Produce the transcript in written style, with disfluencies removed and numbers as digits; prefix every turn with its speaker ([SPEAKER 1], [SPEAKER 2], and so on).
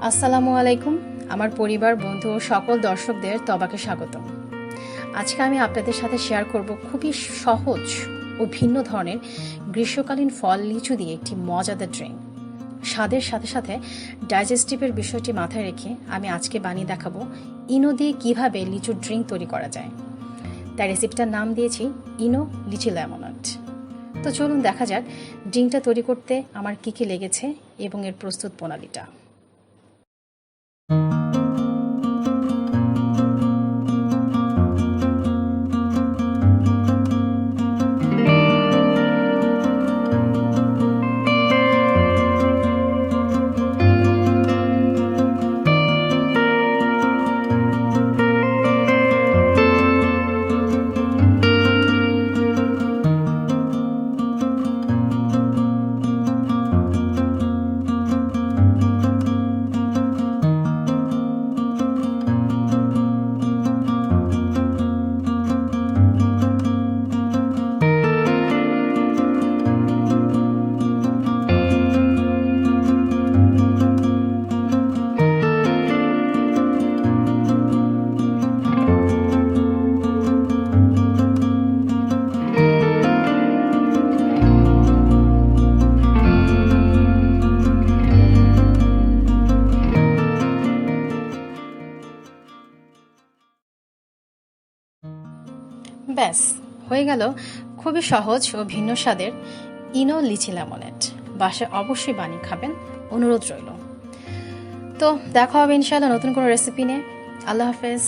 [SPEAKER 1] আসসালামু আলাইকুম। আমার পরিবার, বন্ধু ও সকল দর্শকদের তবাকে স্বাগতম। আজকে আমি আপনাদের সাথে শেয়ার করব খুবই সহজ ও ভিন্ন ধরনের গ্রীষ্মকালীন ফল লিচু দিয়ে একটি মজাদার ড্রিঙ্ক। স্বাদের সাথে সাথে ডাইজেস্টিভের বিষয়টি মাথায় রেখে আমি আজকে বানিয়ে দেখাবো ইনো দিয়ে কীভাবে লিচুর ড্রিঙ্ক তৈরি করা যায়। তাই রেসিপিটার নাম দিয়েছি ইনো লিচি লেমনেড। তো চলুন দেখা যাক ড্রিঙ্কটা তৈরি করতে আমার কী কী লেগেছে এবং এর প্রস্তুত প্রণালীটা। ব্যাস হয়ে গেল খুবই সহজ ও ভিন্ন স্বাদের ইনো লিচি লেমনেড। বাসায় অবশ্যই বানিয়ে খাবেন, অনুরোধ রইল। তো দেখা হবে ইনশাআল্লাহ নতুন কোনো রেসিপি নিয়ে। আল্লাহ হাফেজ।